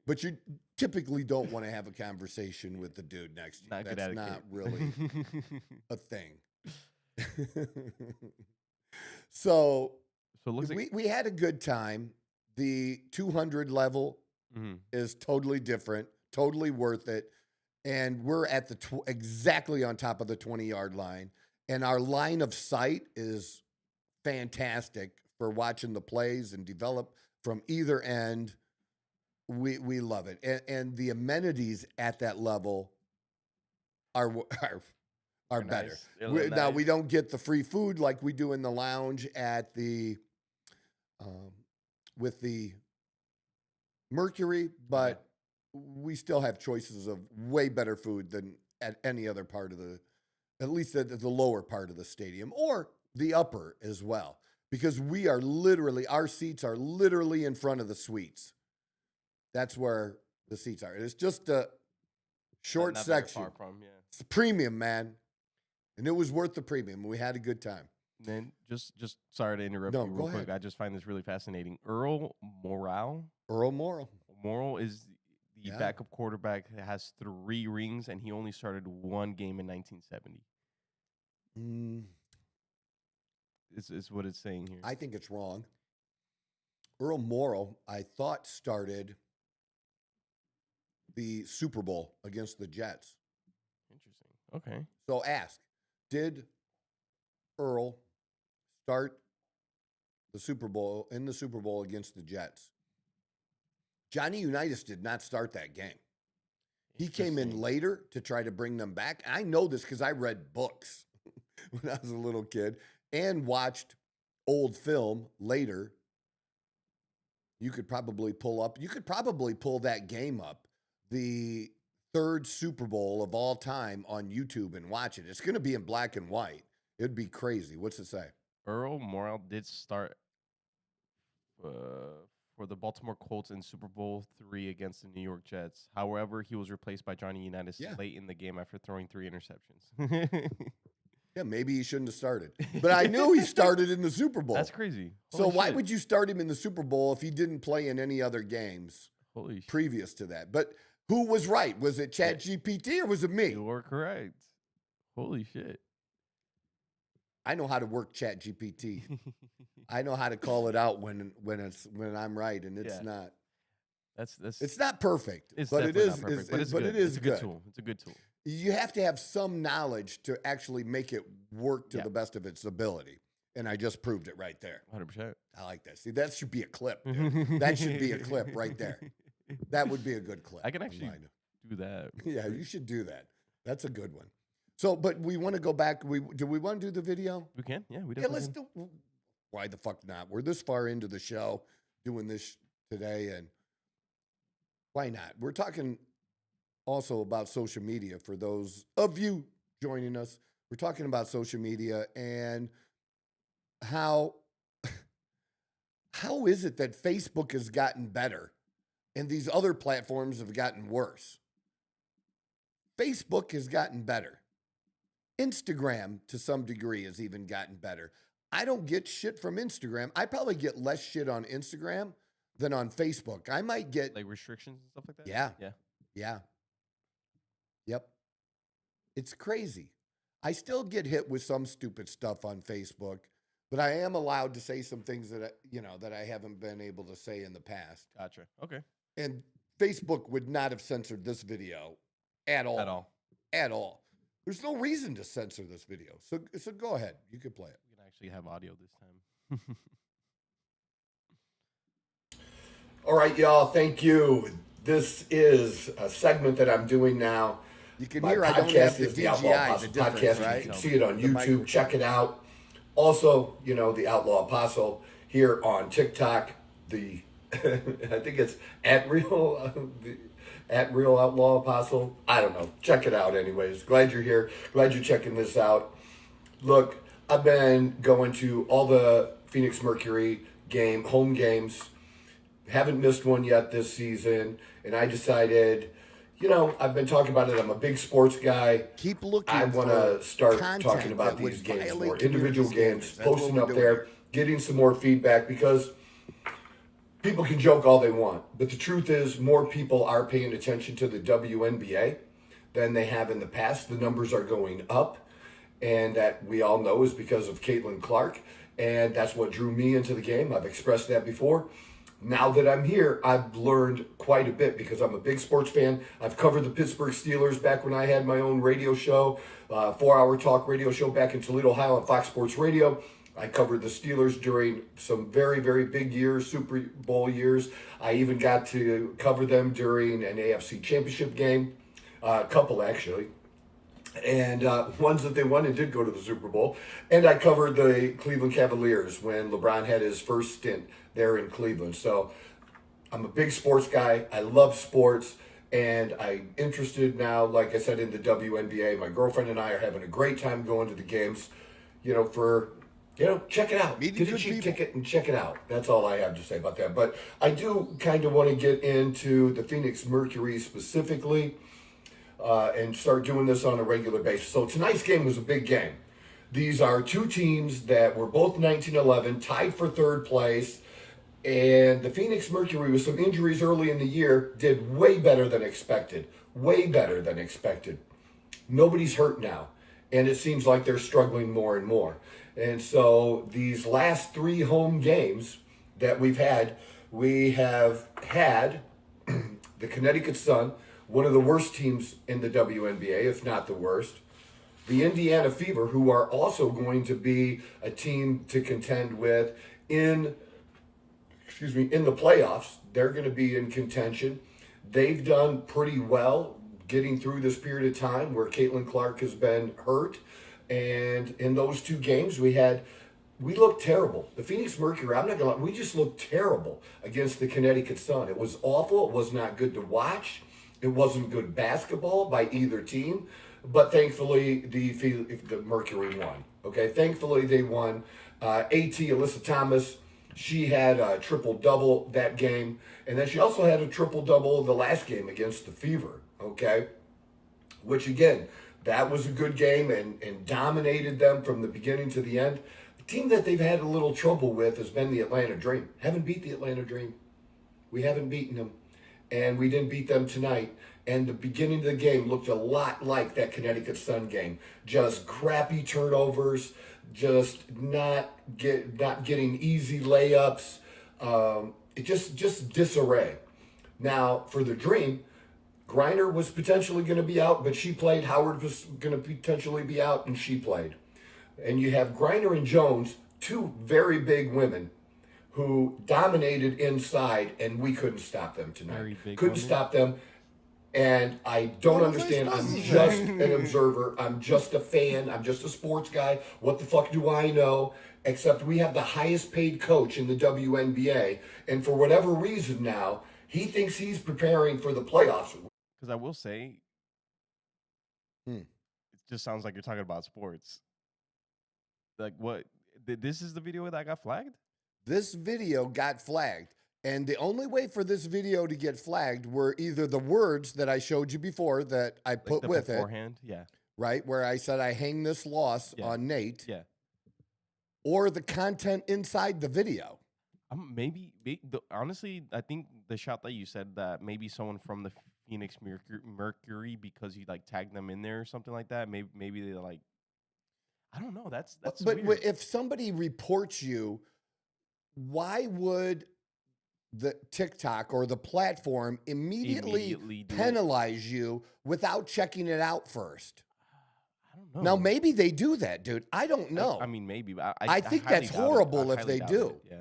But you typically don't want to have a conversation with the dude next to you. That's not really a thing. So it looks like we had a good time. The 200 level is totally different, totally worth it. And we're at the exactly on top of the 20-yard line. And our line of sight is fantastic for watching the plays and develop from either end. We love it. And the amenities at that level are better. Nice. Now, we don't get the free food like we do in the lounge at the with the Mercury, but we still have choices of way better food than at any other part of at least at the lower part of the stadium or the upper as well, because our seats are literally in front of the suites. That's where the seats are. It's just a short not very section. far from, It's premium, man. And it was worth the premium. We had a good time. Then just sorry to interrupt you real quick. I just find this really fascinating. Earl Morrall is the backup quarterback that has 3 rings, and he only started 1 game in 1970. Is what it's saying here. I think it's wrong. Earl Morrall, I thought, started the Super Bowl against the Jets. Interesting. Okay. So ask, did Earl start the Super Bowl against the Jets? Johnny Unitas did not start that game. He came in later to try to bring them back. I know this because I read books when I was a little kid and watched old film later. You could probably pull that game up, the 3rd Super Bowl of all time on YouTube and watch it. It's going to be in black and white. It'd be crazy. What's it say? Earl Morrall did start for for the Baltimore Colts in Super Bowl III against the New York Jets. However, he was replaced by Johnny Unitas late in the game after throwing 3 interceptions. Yeah, maybe he shouldn't have started. But I knew he started in the Super Bowl. That's crazy. So Holy why shit. would you start him in the Super Bowl if he didn't play in any other games Holy shit. previous to that? But who was right? Was it ChatGPT or was it me? You were correct. Holy shit. I know how to work ChatGPT. I know how to call it out when I'm right and it's not. That's It's not perfect, it's but it definitely is. not perfect, But it's it good. is It's a good. good tool. It's a good tool. You have to have some knowledge to actually make it work to the best of its ability, and I just proved it right there. 100%. I like that. See, that should be a clip. Dude. That should be a clip right there. That would be a good clip. I can of actually mine. do that. Yeah, you should do that. That's a good one. So, but we want to go back. Do we want to do the video? We can. Yeah, we Yeah, definitely let's can. do. Why the fuck not? We're this far into the show doing this today, and why not? We're talking also about social media for those of you joining us. We're talking about social media and how is it that Facebook has gotten better and these other platforms have gotten worse? Facebook has gotten better. Instagram, to some degree, has even gotten better. I don't get shit from Instagram. I probably get less shit on Instagram than on Facebook. I might get Like restrictions and stuff like that? Yeah. Yeah. Yeah. Yep. It's crazy. I still get hit with some stupid stuff on Facebook, but I am allowed to say some things that that I haven't been able to say in the past. Gotcha. Okay. And Facebook would not have censored this video at all. At all. At all. There's no reason to censor this video. So go ahead. You can play it. We can actually have audio this time. All right, y'all. Thank you. This is a segment that I'm doing now. You can My hear I don't have podcast the is the Outlaw DJI, the Apostle difference, Podcast. right? You can see it on The YouTube. microphone. Check it out. Also, the Outlaw Apostle here on TikTok. I think it's at real Outlaw Apostle. I don't know. Check it out anyways. Glad you're here. Glad you're checking this out. Look, I've been going to all the Phoenix Mercury home games. Haven't missed one yet this season. And I decided, I've been talking about it. I'm a big sports guy. Keep looking. I want to start content talking about that would these games violate more. Individual community games, standards. That's what posting we're up doing there, here. getting some more feedback because people can joke all they want. But the truth is more people are paying attention to the WNBA than they have in the past. The numbers are going up. And that we all know is because of Caitlin Clark. And that's what drew me into the game. I've expressed that before. Now that I'm here, I've learned quite a bit because I'm a big sports fan. I've covered the Pittsburgh Steelers back when I had my own radio show, 4-hour talk radio show back in Toledo, Ohio on Fox Sports Radio. I covered the Steelers during some very, very big years, Super Bowl years. I even got to cover them during an AFC Championship game, a couple actually. And ones that they won and did go to the Super Bowl. And I covered the Cleveland Cavaliers when LeBron had his first stint there in Cleveland. So I'm a big sports guy. I love sports. And I'm interested now, like I said, in the WNBA. My girlfriend and I are having a great time going to the games, check it out. Meeting Get a good cheap people. ticket and check it out. That's all I have to say about that. But I do kind of want to get into the Phoenix Mercury specifically. And start doing this on a regular basis. So tonight's game was a big game. These are two teams that were both 19-11, tied for third place. And the Phoenix Mercury, with some injuries early in the year, did way better than expected. Way better than expected. Nobody's hurt now. And it seems like they're struggling more and more. And so these last 3 home games that we have had the Connecticut Sun, one of the worst teams in the WNBA, if not the worst. The Indiana Fever, who are also going to be a team to contend with in the playoffs. They're going to be in contention. They've done pretty well getting through this period of time where Caitlin Clark has been hurt. And in those 2 games we looked terrible. The Phoenix Mercury, I'm not going to lie, we just looked terrible against the Connecticut Sun. It was awful. It was not good to watch. It wasn't good basketball by either team, but thankfully the Mercury won. Okay, thankfully they won. AT, Alyssa Thomas, She had a triple-double that game, and then she also had a triple-double the last game against the Fever, okay? Which, again, that was a good game and dominated them from the beginning to the end. The team that they've had a little trouble with has been the Atlanta Dream. Haven't beat the Atlanta Dream. We haven't beaten them, and we didn't beat them tonight. And the beginning of the game looked a lot like that Connecticut Sun game. Just crappy turnovers, just not getting easy layups. It just disarray. Now for the Dream, Griner was potentially going to be out, but she played. Howard was going to potentially be out, and she played. And you have Griner and Jones, two very big women who dominated inside, and we couldn't stop them tonight. Couldn't stop them. And I don't understand. I'm just an observer. I'm just a fan. I'm just a sports guy. What the fuck do I know? Except we have the highest paid coach in the WNBA. And for whatever reason now, he thinks he's preparing for the playoffs. Because I will say, it just sounds like you're talking about sports. Like what? This is the video that got flagged? This video got flagged. And the only way for this video to get flagged were either the words that I showed you before that I put with beforehand, yeah. Right? Where I said I hang this loss on Nate. Yeah. Or the content inside the video. Honestly, I think the shot that you said that maybe someone from the Phoenix Mercury because you like tagged them in there or something like that. Maybe they like, I don't know. That's but weird. If somebody reports you, why would the TikTok or the platform immediately penalize you without checking it out first? I don't know. Now, maybe they do that, dude. I don't know. I mean, maybe. But I think that's horrible if they do. Yeah.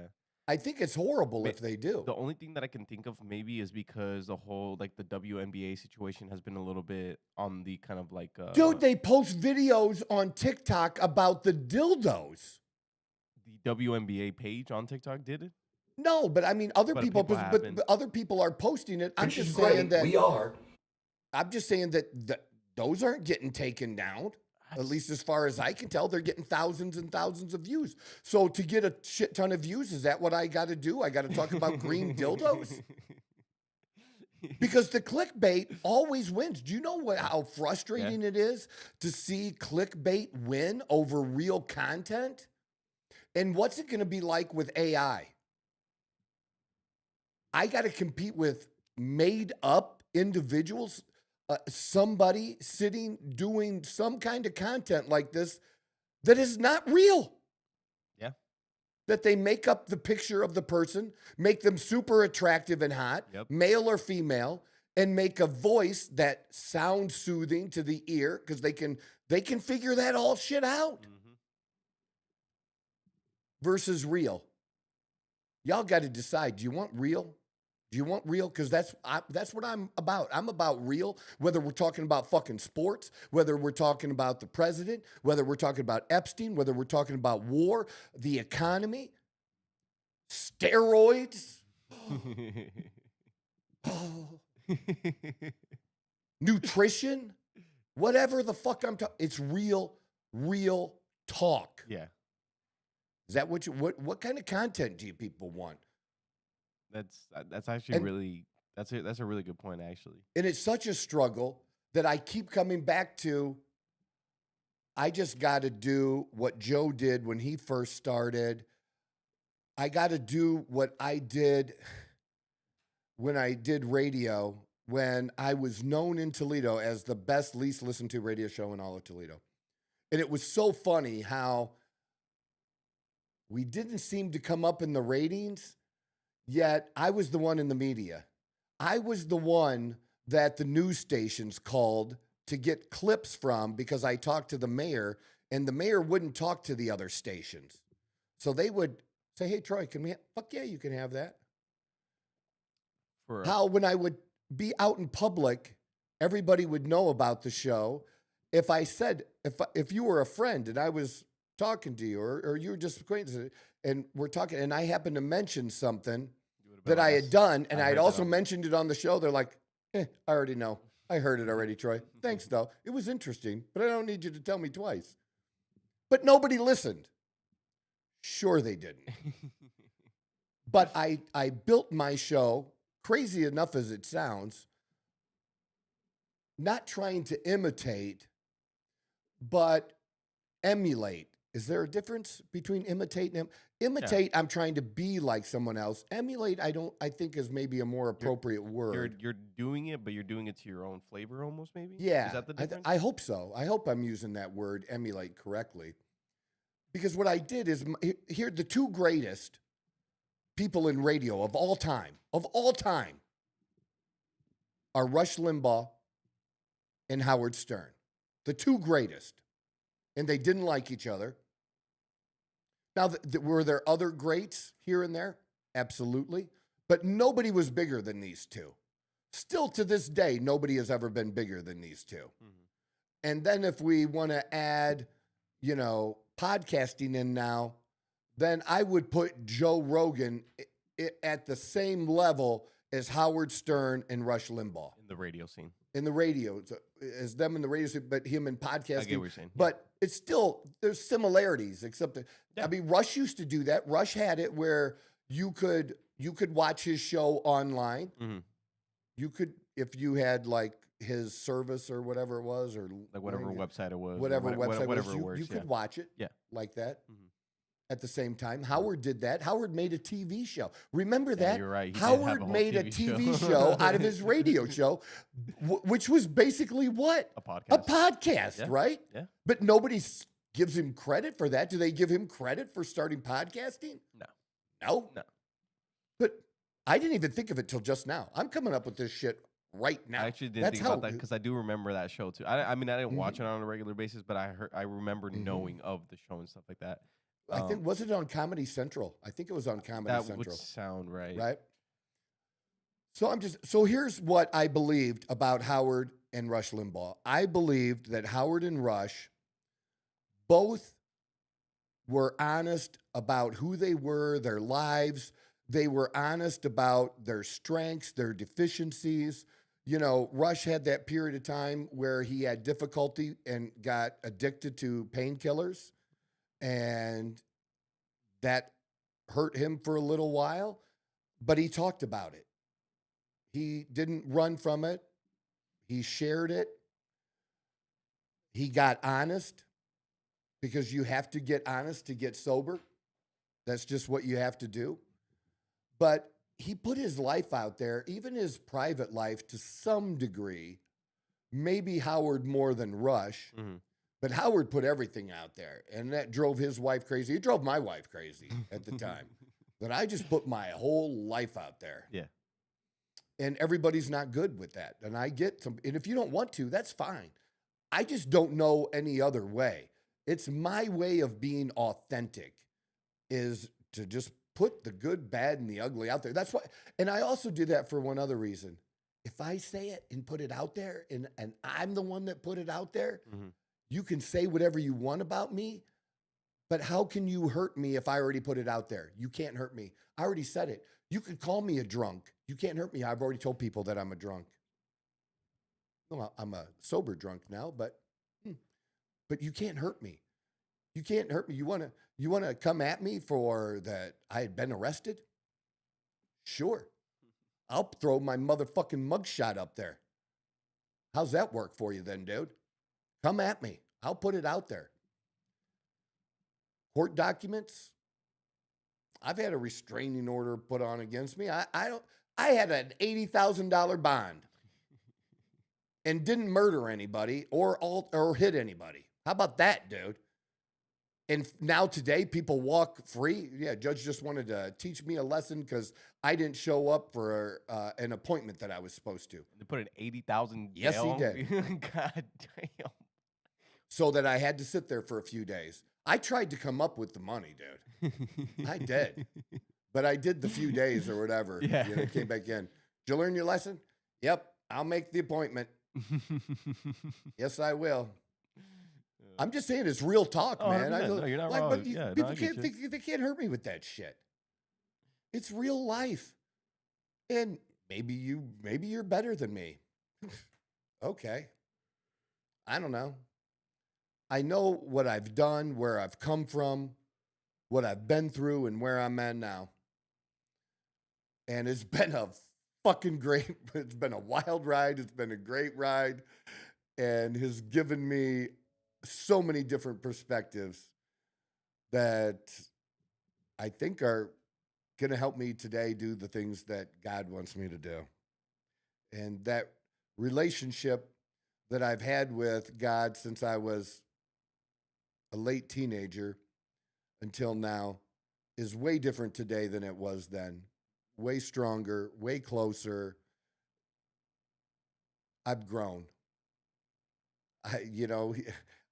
I think it's horrible if they do. The only thing that I can think of maybe is because the whole, like, the WNBA situation has been a little bit on the kind of like... dude, they post videos on TikTok about the dildos. The WNBA page on TikTok did it? No, but I mean, other people are posting it. I'm just saying that we are. I'm just saying that those aren't getting taken down. At least as far as I can tell, they're getting thousands and thousands of views. So to get a shit ton of views, is that what I got to do? I got to talk about green dildos? Because the clickbait always wins. Do you know how frustrating it is to see clickbait win over real content? And what's it going to be like with AI? I got to compete with made up individuals, somebody sitting doing some kind of content like this that is not real. Yeah. That they make up the picture of the person, make them super attractive and hot, male or female, and make a voice that sounds soothing to the ear because they can figure that all shit out. Versus real. Y'all got to decide, do you want real? Do you want real? Because that's what I'm about. I'm about real, whether we're talking about fucking sports, whether we're talking about the president, whether we're talking about Epstein, whether we're talking about war, the economy, steroids, nutrition, whatever the fuck I'm talking. It's real talk. Yeah. Is that what kind of content do you people want? That's actually really that's a really good point, actually. And it's such a struggle that I keep coming back to. I just got to do what Joe did when he first started. I got to do what I did when I did radio, when I was known in Toledo as the best, least listened to radio show in all of Toledo. And it was so funny how we didn't seem to come up in the ratings. Yet I was the one in the media. I was the one that the news stations called to get clips from because I talked to the mayor, and the mayor wouldn't talk to the other stations. So they would say, hey, Troy, can we fuck yeah, you can have that. How when I would be out in public, everybody would know about the show. If I said, if you were a friend and I was talking to you or you were just acquaintances and we're talking and I happened to mention something that I had done, and I'd also mentioned it on the show. They're like, I already know. I heard it already, Troy. Thanks, though. It was interesting, but I don't need you to tell me twice. But nobody listened. Sure they didn't. But I built my show, crazy enough as it sounds, not trying to imitate, but emulate. Is there a difference between imitate and imitate? I'm trying to be like someone else. Emulate, I think is maybe a more appropriate word. You're doing it, but you're doing it to your own flavor almost, maybe? Yeah. Is that the difference? I hope so. I hope I'm using that word emulate correctly. Because what I did is here the two greatest people in radio of all time, are Rush Limbaugh and Howard Stern. The two greatest. And they didn't like each other. Now, were there other greats here and there? Absolutely. But nobody was bigger than these two. Still to this day, nobody has ever been bigger than these two. Mm-hmm. And then if we want to add, podcasting in now, then I would put Joe Rogan at the same level as Howard Stern and Rush Limbaugh. In the radio scene. In the radio, as them in the radio scene, but him in podcasting. I get what you're saying. But it's still, there's similarities, except that, I mean, Rush used to do that. Rush had it where you could watch his show online. Mm-hmm. You could, if you had like his service or whatever it was, or like whatever website it was, whatever website whatever was, works, you could watch it like that. Mm-hmm. At the same time, Howard did that. Howard made a TV show. Remember that? You're right. Howard made a TV show out of his radio show, which was basically what? A podcast. A podcast, right? Yeah. But nobody gives him credit for that. Do they give him credit for starting podcasting? No. But I didn't even think of it till just now. I'm coming up with this shit right now. I actually didn't think about that because I do remember that show too. I mean, I didn't watch it on a regular basis, but I remember knowing of the show and stuff like that. I think, was it on Comedy Central? I think it was on Comedy Central. That would sound right. Right? So here's what I believed about Howard and Rush Limbaugh. I believed that Howard and Rush both were honest about who they were, their lives. They were honest about their strengths, their deficiencies. Rush had that period of time where he had difficulty and got addicted to painkillers. And that hurt him for a little while, but he talked about it. He didn't run from it. He shared it. He got honest, because you have to get honest to get sober. That's just what you have to do. But he put his life out there, even his private life to some degree, maybe Howard more than Rush. Mm-hmm. But Howard put everything out there, and that drove his wife crazy. It drove my wife crazy at the time. But I just put my whole life out there. Yeah. And everybody's not good with that. And I get some, and if you don't want to, that's fine. I just don't know any other way. It's my way of being authentic, is to just put the good, bad, and the ugly out there. That's why, and I also do that for one other reason. If I say it and put it out there, and I'm the one that put it out there, you can say whatever you want about me, but how can you hurt me if I already put it out there? You can't hurt me. I already said it. You could call me a drunk. You can't hurt me. I've already told people that I'm a drunk. Well, I'm a sober drunk now, but you can't hurt me. You can't hurt me. You want to come at me for that I had been arrested? Sure. I'll throw my motherfucking mugshot up there. How's that work for you then, dude? Come at me. I'll put it out there. Court documents. I've had a restraining order put on against me. I had an $80,000 bond and didn't murder anybody or hit anybody. How about that, dude? And now today, people walk free. Yeah, judge just wanted to teach me a lesson because I didn't show up for an appointment that I was supposed to. They put an $80,000 Yes, he did. God damn. So that I had to sit there for a few days. I tried to come up with the money, dude. I did. But I did the few days or whatever. Yeah. Came back in. Did you learn your lesson? Yep. I'll make the appointment. Yes, I will. I'm just saying it's real talk, man. No, you're not wrong. But people they can't hurt me with that shit. It's real life. And maybe you're better than me. Okay. I don't know. I know what I've done, where I've come from, what I've been through, and where I'm at now. And it's been a fucking great, it's been a wild ride. It's been a great ride and has given me so many different perspectives that I think are going to help me today do the things that God wants me to do. And that relationship that I've had with God since I was a late teenager until now is way different today than it was then. Way stronger, way closer. I've grown.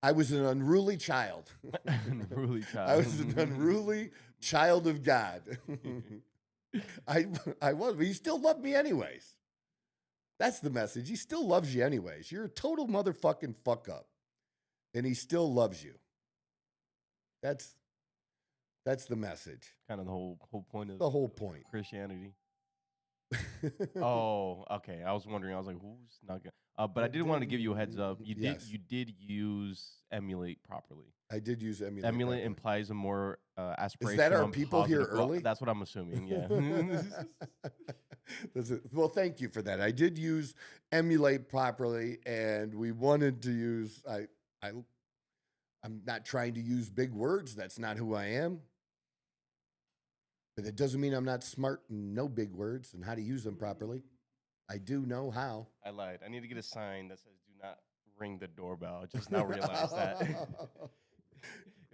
I was an unruly child. Unruly child. I was an unruly child of God. I was, but he still loved me anyways. That's the message. He still loves you anyways. You're a total motherfucking fuck up. And he still loves you. That's the message. Kind of the whole point of The whole point. Christianity. Oh, okay. I was wondering. I was like, who's not gonna? But I did want to give you a heads up. You did use emulate properly. I did use emulate. Emulate properly. implies a more aspirational. Is that our people here early? Well, that's what I'm assuming. Yeah. Well, thank you for that. I did use emulate properly, and we wanted to use. I'm not trying to use big words. That's not who I am. But it doesn't mean I'm not smart and know big words and how to use them properly. I do know how. I lied. I need to get a sign that says "Do not ring the doorbell." I just now realized that.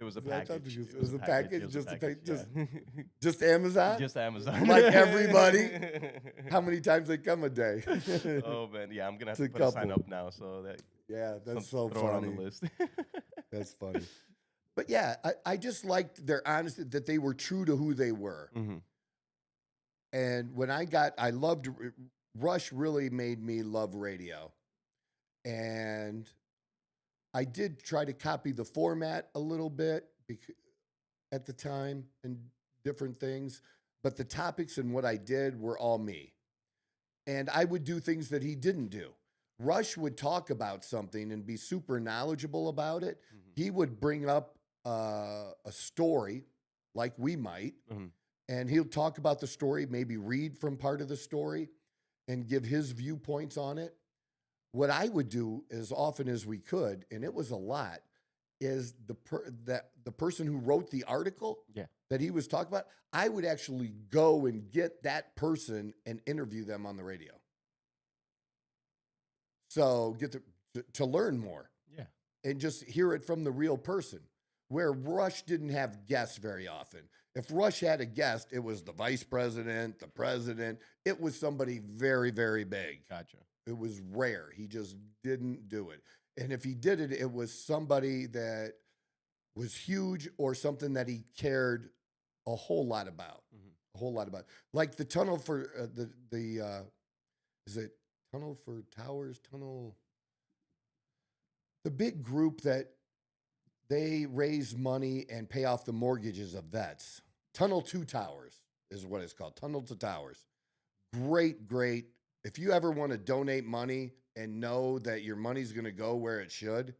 It was a package. It was a package. Yeah. Just Amazon. Just Amazon. Like everybody. How many times they come a day? Oh man, yeah. I'm gonna have It's to a put a sign couple. up now so that That's so throw it on funny. the list. That's funny. But yeah, I just liked their honesty, that they were true to who they were. Mm-hmm. And when I loved, Rush really made me love radio. And I did try to copy the format a little bit at the time and different things. But the topics and what I did were all me. And I would do things that he didn't do. Rush would talk about something and be super knowledgeable about it. Mm-hmm. He would bring up a story like we might, Mm-hmm. and he'll talk about the story, maybe read from part of the story and give his viewpoints on it. What I would do as often as we could, and it was a lot, is the person who wrote the article that he was talking about, I would actually go and get that person and interview them on the radio. So get to learn more. Yeah. And just hear it from the real person. Where Rush didn't have guests very often. If Rush had a guest, it was the vice president, the president. It was somebody very, very big. Gotcha. It was rare. He just didn't do it. And if he did it, it was somebody that was huge or something that he cared a whole lot about. Mm-hmm. A whole lot about. Like the tunnel for is it Tunnel for Towers? The big group that they raise money and pay off the mortgages of vets. Tunnel to Towers is what it's called. Tunnel to Towers. Great, great. If you ever want to donate money and know that your money's going to go where it should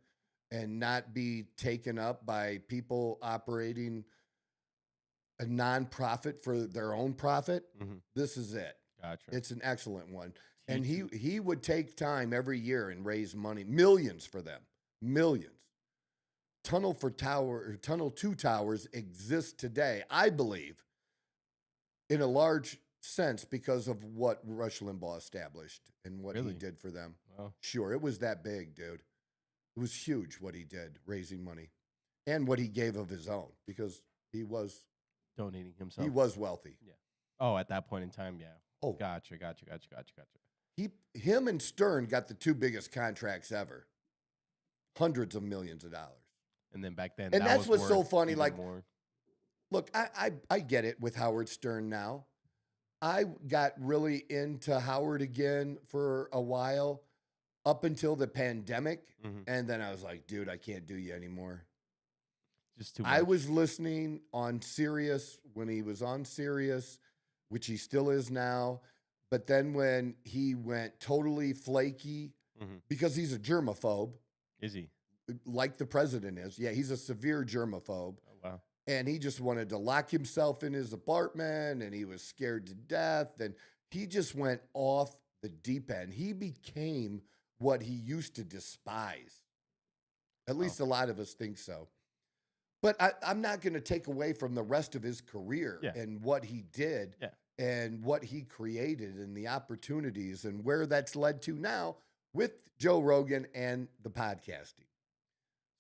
and not be taken up by people operating a nonprofit for their own profit, this is it. Gotcha. It's an excellent one. And he would take time every year and raise money, millions for them, millions. Tunnel to Towers exists today, I believe, in a large sense because of what Rush Limbaugh established and what he did for them. Wow. Sure, it was that big, dude. It was huge what he did, raising money, and what he gave of his own because he was donating himself. He was wealthy. Yeah. Oh, at that point in time, yeah. Oh, Gotcha. Him and Stern got the two biggest contracts ever, hundreds of millions of dollars. And then back then, and that's what's so funny. Even like, more. Look, I get it with Howard Stern now. I got really into Howard again for a while, up until the pandemic, and then I was like, dude, I can't do you anymore. Just too much. I was listening on Sirius when he was on Sirius, which he still is now. But then when he went totally flaky, because he's a germaphobe. Is he? Like the president is. Yeah, he's a severe germaphobe. Oh, wow. and he just wanted to lock himself in his apartment, and he was scared to death, and he just went off the deep end. He became what he used to despise. At least a lot of us think so. But I'm not going to take away from the rest of his career and what he did and what he created and the opportunities and where that's led to now with Joe Rogan and the podcasting.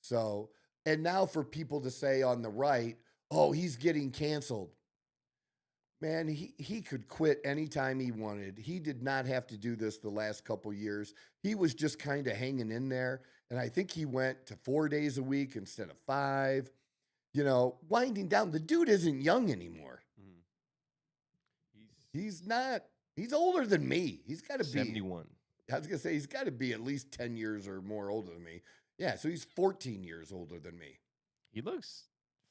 So, and now for people to say on the right, oh, he's getting canceled. Man, he could quit anytime he wanted. He did not have to do this the last couple years. He was just kind of hanging in there. And I think he went to 4 days a week instead of 5. You know, winding down. The dude isn't young anymore. He's not. He's older than me. He's got to be 71. I was going to say, he's got to be at least 10 years or more older than me. Yeah, so he's 14 years older than me. He looks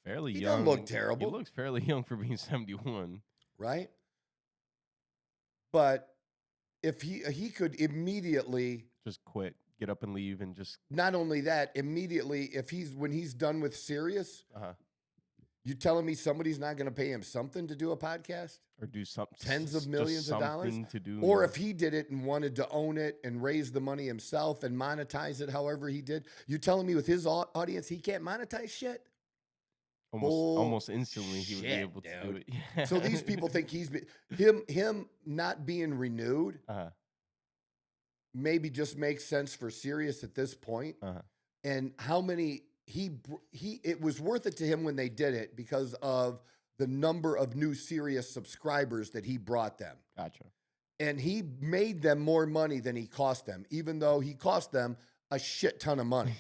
fairly He young. doesn't look terrible. He looks fairly young for being 71. Right? But if he could immediately just quit, get up and leave, and just not only that, immediately when he's done with Sirius, you telling me somebody's not going to pay him something to do a podcast or do something, tens of millions of dollars to do, or if he did it and wanted to own it and raise the money himself and monetize it however he did, you telling me with his audience he can't monetize shit? Almost instantly he would be able to do it. Yeah. So these people think him not being renewed maybe just makes sense for Sirius at this point. And how many it was worth it to him when they did it because of the number of new Sirius subscribers that he brought them. Gotcha. And he made them more money than he cost them, even though he cost them a shit ton of money.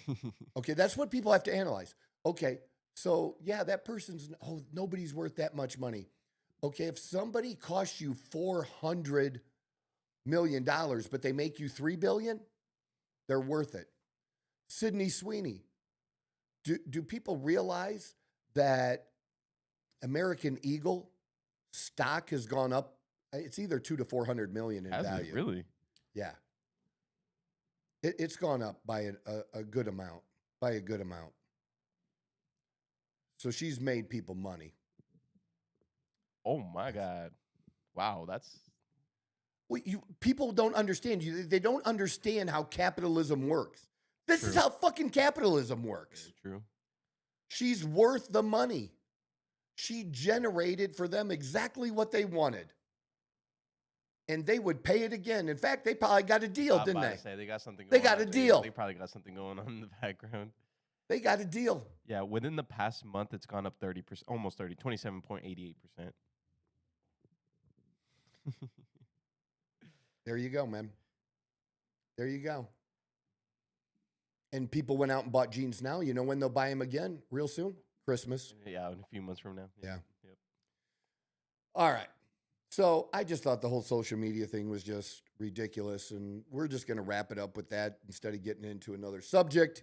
Okay, that's what people have to analyze. Okay, so yeah, that person's, nobody's worth that much money. Okay, if somebody costs you $400 million, but they make you $3 billion, they're worth it. Sydney Sweeney. Do people realize that American Eagle stock has gone up? It's either 200 to 400 million in value. It really? Yeah. It's gone up by a good amount. So she's made people money. Oh my God! Wow, that's. Well, people don't understand. They don't understand how capitalism works. This is how fucking capitalism works. Very true. She's worth the money. She generated for them exactly what they wanted. And they would pay it again. In fact, they probably got a deal, didn't they? They got something. They got a deal. They probably got something going on in the background. They got a deal. Yeah, within the past month, it's gone up 30%, almost 30, 27.88%. There you go, man. There you go. And people went out and bought jeans now. You know when they'll buy them again? Real soon? Christmas. Yeah, in a few months from now. Yeah. Yep. All right. So I just thought the whole social media thing was just ridiculous, and we're just going to wrap it up with that instead of getting into another subject.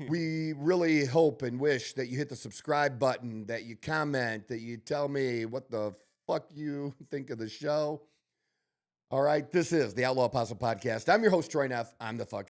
We really hope and wish that you hit the subscribe button, that you comment, that you tell me what the fuck you think of the show. All right, this is the Outlaw Apostle Podcast. I'm your host, Troy Neff. I'm the fucking